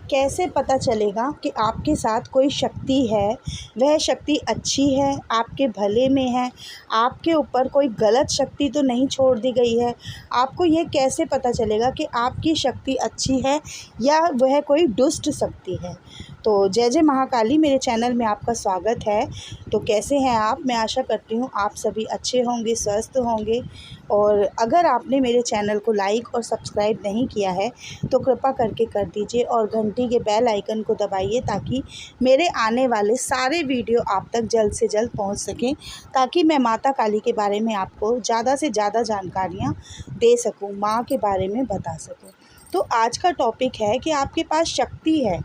कैसे पता चलेगा कि आपके साथ कोई शक्ति है, वह शक्ति अच्छी है, आपके भले में है, आपके ऊपर कोई गलत शक्ति तो नहीं छोड़ दी गई है। आपको ये कैसे पता चलेगा कि आपकी शक्ति अच्छी है या वह कोई दुष्ट शक्ति है। तो जय जय महाकाली, मेरे चैनल में आपका स्वागत है। तो कैसे हैं आप? मैं आशा करती हूँ आप सभी अच्छे होंगे, स्वस्थ होंगे। और अगर आपने मेरे चैनल को लाइक और सब्सक्राइब नहीं किया है तो कृपा करके कर दीजिए और घंटी के बेल आइकन को दबाइए ताकि मेरे आने वाले सारे वीडियो आप तक जल्द से जल्द पहुंच सकें, ताकि मैं माता काली के बारे में आपको ज़्यादा से ज़्यादा जानकारियाँ दे सकूं, माँ के बारे में बता सकूं। तो आज का टॉपिक है कि आपके पास शक्ति है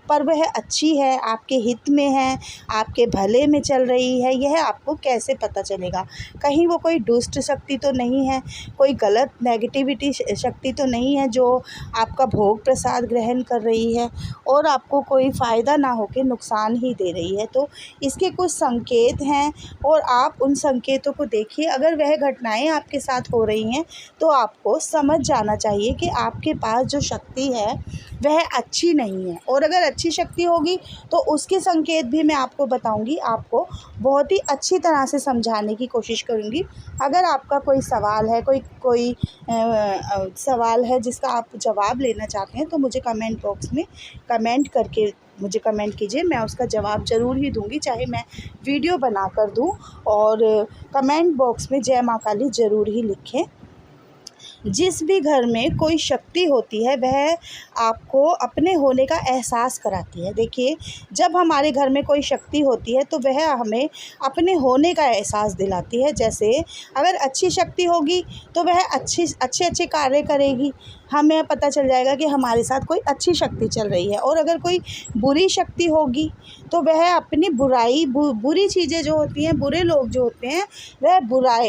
पर वह अच्छी है, आपके हित में है, आपके भले में चल रही है, यह आपको कैसे पता चलेगा? कहीं वो कोई दुष्ट शक्ति तो नहीं है, कोई गलत नेगेटिविटी शक्ति तो नहीं है जो आपका भोग प्रसाद ग्रहण कर रही है और आपको कोई फ़ायदा ना होकर नुकसान ही दे रही है। तो इसके कुछ संकेत हैं और आप उन संकेतों को देखिए। अगर वह घटनाएं आपके साथ हो रही हैं तो आपको समझ जाना चाहिए कि आपके पास जो शक्ति है वह अच्छी नहीं है। और अगर अच्छी शक्ति होगी तो उसके संकेत भी मैं आपको बताऊंगी, आपको बहुत ही अच्छी तरह से समझाने की कोशिश करूंगी। अगर आपका कोई सवाल है, कोई सवाल है जिसका आप जवाब लेना चाहते हैं तो मुझे कमेंट बॉक्स में कमेंट करके मुझे कमेंट कीजिए, मैं उसका जवाब ज़रूर ही दूंगी, चाहे मैं वीडियो बना कर दूँ। और कमेंट बॉक्स में जय माँ काली ज़रूर ही लिखें। जिस भी घर में कोई शक्ति होती है वह आपको अपने होने का एहसास कराती है। देखिए, जब हमारे घर में कोई शक्ति होती है तो वह हमें अपने होने का एहसास दिलाती है। जैसे अगर अच्छी शक्ति होगी तो वह अच्छे कार्य करेगी, हमें पता चल जाएगा कि हमारे साथ कोई अच्छी शक्ति चल रही है। और अगर कोई बुरी शक्ति होगी तो वह अपनी बुरी चीज़ें जो होती हैं, बुरे लोग जो होते हैं वह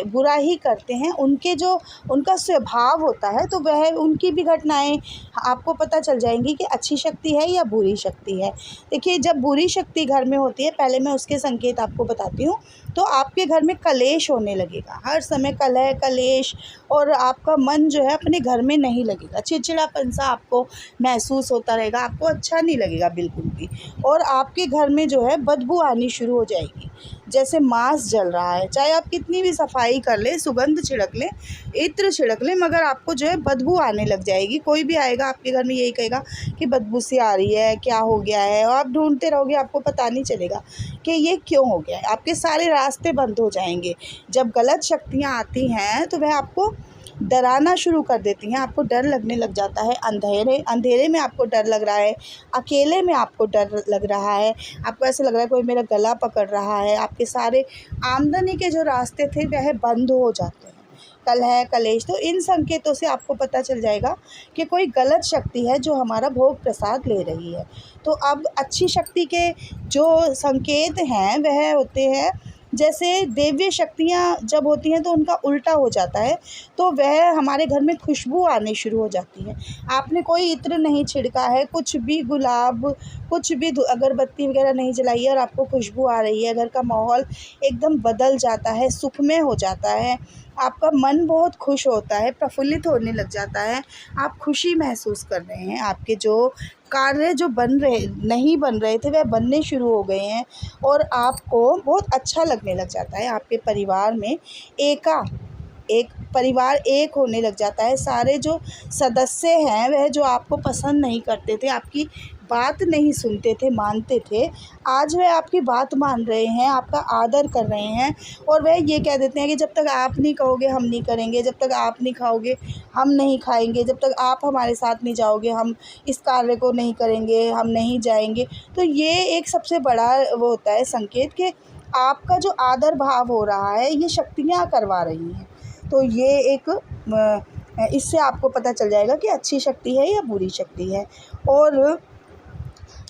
बुरा ही करते हैं। उनका स्वभाव होता है तो वह उनकी भी घटनाएं आपको पता चल जाएंगी कि अच्छी शक्ति है या बुरी शक्ति है। देखिए, जब बुरी शक्ति घर में होती है, पहले मैं उसके संकेत आपको बताती हूँ। तो आपके घर में कलेश होने लगेगा, हर समय कलह कलेश, और आपका मन जो है अपने घर में नहीं लगेगा, चिड़चिड़ापन सा आपको महसूस होता रहेगा, आपको अच्छा नहीं लगेगा बिल्कुल भी। और आपके घर में जो है बदबू आनी शुरू हो जाएगी, जैसे मांस जल रहा है। चाहे आप कितनी भी सफाई कर ले, सुगंध छिड़क ले, इत्र छिड़क ले, मगर आपको जो है बदबू आने लग जाएगी। कोई भी आएगा आपके घर में यही कहेगा कि बदबू सी आ रही है, क्या हो गया है, और आप ढूंढते रहोगे, आपको पता नहीं चलेगा कि ये क्यों हो गया है। आपके सारे रास्ते बंद हो जाएंगे। जब गलत शक्तियाँ आती हैं तो वह आपको डराना शुरू कर देती हैं, आपको डर लगने लग जाता है। अंधेरे में आपको डर लग रहा है, अकेले में आपको डर लग रहा है, आपको ऐसा लग रहा है कोई मेरा गला पकड़ रहा है। आपके सारे आमदनी के जो रास्ते थे वह बंद हो जाते हैं, कलह कलेश। तो इन संकेतों से आपको पता चल जाएगा कि कोई गलत शक्ति है जो हमारा भोग प्रसाद ले रही है। तो अब अच्छी शक्ति के जो संकेत हैं वह होते हैं, जैसे दिव्य शक्तियाँ जब होती हैं तो उनका उल्टा हो जाता है, तो वह हमारे घर में खुशबू आनी शुरू हो जाती है। आपने कोई इत्र नहीं छिड़का है, कुछ भी गुलाब, कुछ भी अगरबत्ती वगैरह नहीं जलाई है और आपको खुशबू आ रही है, घर का माहौल एकदम बदल जाता है, सुखमय हो जाता है, आपका मन बहुत खुश होता है, प्रफुल्लित होने लग जाता है, आप खुशी महसूस कर रहे हैं, आपके जो कार्य जो नहीं बन रहे थे वह बनने शुरू हो गए हैं और आपको बहुत अच्छा लगने लग जाता है। आपके परिवार में एक परिवार एक होने लग जाता है। सारे जो सदस्य हैं वह जो आपको पसंद नहीं करते थे, आपकी बात नहीं सुनते थे, मानते थे, आज वह आपकी बात मान रहे हैं, आपका आदर कर रहे हैं। और वह ये कह देते हैं कि जब तक आप नहीं कहोगे हम नहीं करेंगे, जब तक आप नहीं खाओगे हम नहीं खाएंगे, जब तक आप हमारे साथ नहीं जाओगे हम इस कार्य को नहीं करेंगे, हम नहीं जाएंगे। तो ये एक सबसे बड़ा वो होता है संकेत कि आपका जो आदर भाव हो रहा है ये शक्तियाँ करवा रही हैं। तो ये एक इससे आपको पता चल जाएगा कि अच्छी शक्ति है या बुरी शक्ति है। और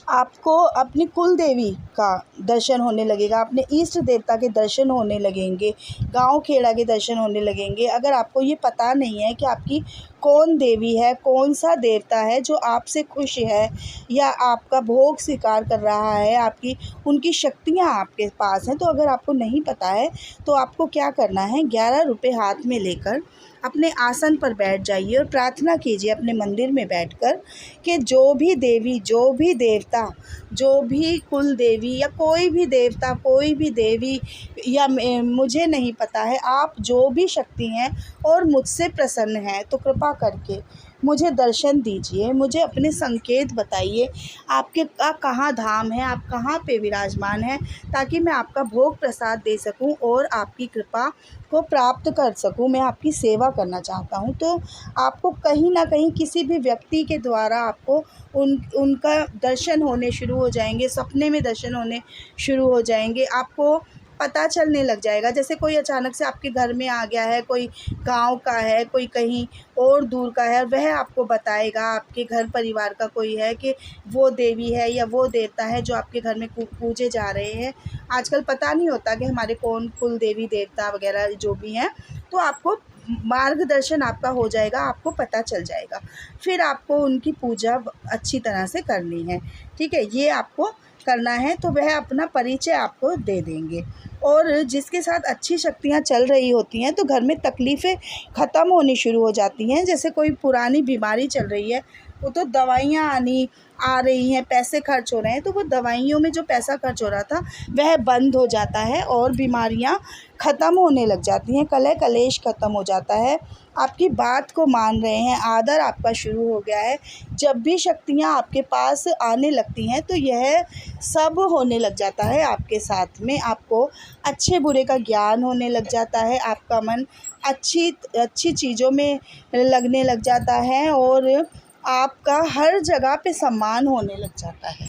आपको अपनी कुल देवी का दर्शन होने लगेगा, अपने इष्ट देवता के दर्शन होने लगेंगे, गांव खेड़ा के दर्शन होने लगेंगे। अगर आपको ये पता नहीं है कि आपकी कौन देवी है, कौन सा देवता है जो आपसे खुश है या आपका भोग स्वीकार कर रहा है, आपकी उनकी शक्तियाँ आपके पास हैं, तो अगर आपको नहीं पता है तो आपको क्या करना है, 11 रुपये हाथ में लेकर अपने आसन पर बैठ जाइए और प्रार्थना कीजिए अपने मंदिर में बैठकर कि जो भी देवी, जो भी देवता, जो भी कुल देवी या कोई भी देवता, कोई भी देवी या मुझे नहीं पता है, आप जो भी शक्ति हैं और मुझसे प्रसन्न हैं तो कृपा करके मुझे दर्शन दीजिए, मुझे अपने संकेत बताइए, आपके का कहाँ धाम है, आप कहाँ पे विराजमान हैं, ताकि मैं आपका भोग प्रसाद दे सकूं और आपकी कृपा को प्राप्त कर सकूं। मैं आपकी सेवा करना चाहता हूं। तो आपको कहीं ना कहीं किसी भी व्यक्ति के द्वारा आपको उनका दर्शन होने शुरू हो जाएंगे, सपने में दर्शन होने शुरू हो जाएंगे, आपको पता चलने लग जाएगा। जैसे कोई अचानक से आपके घर में आ गया है, कोई गांव का है, कोई कहीं और दूर का है, वह आपको बताएगा, आपके घर परिवार का कोई है कि वो देवी है या वो देवता है जो आपके घर में पूजे जा रहे हैं। आजकल पता नहीं होता कि हमारे कौन कुल देवी देवता वगैरह जो भी हैं, तो आपको मार्गदर्शन आपका हो जाएगा, आपको पता चल जाएगा। फिर आपको उनकी पूजा अच्छी तरह से करनी है, ठीक है, ये आपको करना है। तो वह अपना परिचय आपको दे देंगे। और जिसके साथ अच्छी शक्तियाँ चल रही होती हैं तो घर में तकलीफ़ें ख़त्म होनी शुरू हो जाती हैं। जैसे कोई पुरानी बीमारी चल रही है, वो तो दवाइयाँ आ रही हैं, पैसे खर्च हो रहे हैं, तो वो दवाइयों में जो पैसा खर्च हो रहा था वह बंद हो जाता है और बीमारियां ख़त्म होने लग जाती हैं, कलह कलेश ख़त्म हो जाता है। आपकी बात को मान रहे हैं, आदर आपका शुरू हो गया है। जब भी शक्तियां आपके पास आने लगती हैं तो यह सब होने लग जाता है आपके साथ में। आपको अच्छे बुरे का ज्ञान होने लग जाता है, आपका मन अच्छी अच्छी चीज़ों में लगने लग जाता है और आपका हर जगह पे सम्मान होने लग जाता है।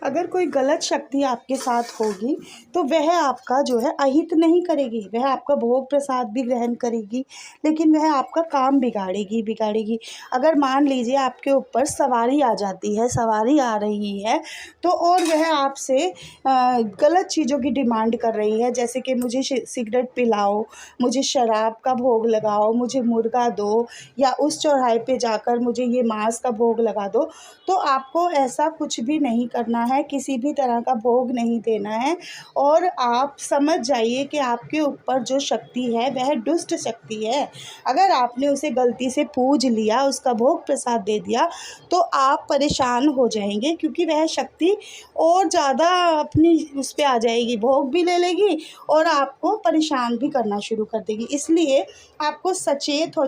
अगर कोई गलत शक्ति आपके साथ होगी तो वह आपका जो है अहित नहीं करेगी, वह आपका भोग प्रसाद भी ग्रहण करेगी, लेकिन वह आपका काम बिगाड़ेगी। अगर मान लीजिए आपके ऊपर सवारी आ जाती है, सवारी आ रही है, तो और वह आपसे गलत चीज़ों की डिमांड कर रही है, जैसे कि मुझे सिगरेट पिलाओ, मुझे शराब का भोग लगाओ, मुझे मुर्गा दो, या उस चौराहे पे जाकर मुझे ये मांस का भोग लगा दो, तो आपको ऐसा कुछ भी नहीं करना है, किसी भी तरह का भोग नहीं देना है। और आप समझ जाइए कि आपके ऊपर जो शक्ति है वह दुष्ट शक्ति है। अगर आपने उसे गलती से पूज लिया, उसका भोग प्रसाद दे दिया, तो आप परेशान हो जाएंगे, क्योंकि वह शक्ति और ज़्यादा अपनी उस पर आ जाएगी, भोग भी ले लेगी और आपको परेशान भी करना शुरू कर देगी। इसलिए आपको सचेत हो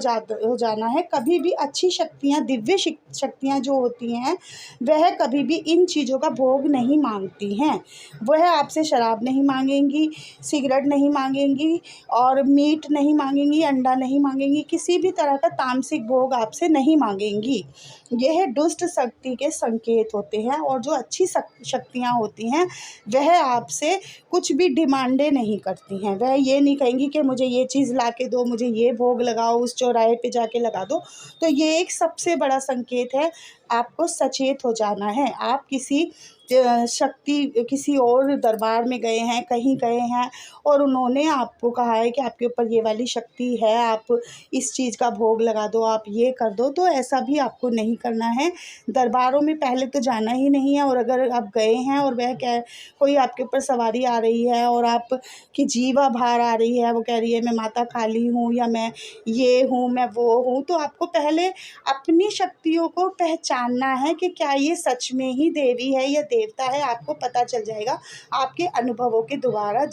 जाना है। कभी भी अच्छी शक्तियाँ, दिव्य शक्तियाँ जो होती हैं, वह कभी भी इन चीज़ों का भोग नहीं मांगती हैं। वह आपसे शराब नहीं मांगेंगी, सिगरेट नहीं मांगेंगी और मीट नहीं मांगेंगी, अंडा नहीं मांगेंगी, किसी भी तरह का तामसिक भोग आपसे नहीं मांगेंगी। यह दुष्ट शक्ति के संकेत होते हैं। और जो अच्छी शक्तियाँ होती हैं वह आपसे कुछ भी डिमांडें नहीं करती हैं। वह ये नहीं कहेंगी कि मुझे ये चीज़ ला के दो, मुझे ये भोग लगाओ, उस चौराहे पे जाके लगा दो। तो ये एक सबसे बड़ा संकेत है, आपको सचेत हो जाना है। आप किसी शक्ति, किसी और दरबार में गए हैं, कहीं गए हैं और उन्होंने आपको कहा है कि आपके ऊपर ये वाली शक्ति है, आप इस चीज़ का भोग लगा दो, आप ये कर दो, तो ऐसा भी आपको नहीं करना है। दरबारों में पहले तो जाना ही नहीं है। और अगर आप गए हैं और वह कोई आपके ऊपर सवारी आ रही है और आपकी जीवा बाहर आ रही है, वो कह रही है मैं माता काली हूँ या मैं ये हूँ, मैं वो हूँ, तो आपको पहले अपनी शक्तियों को पहचानना है कि क्या ये सच में ही देवी है या देवता है। आपको पता चल जाएगा आपके अनुभवों के द्वारा।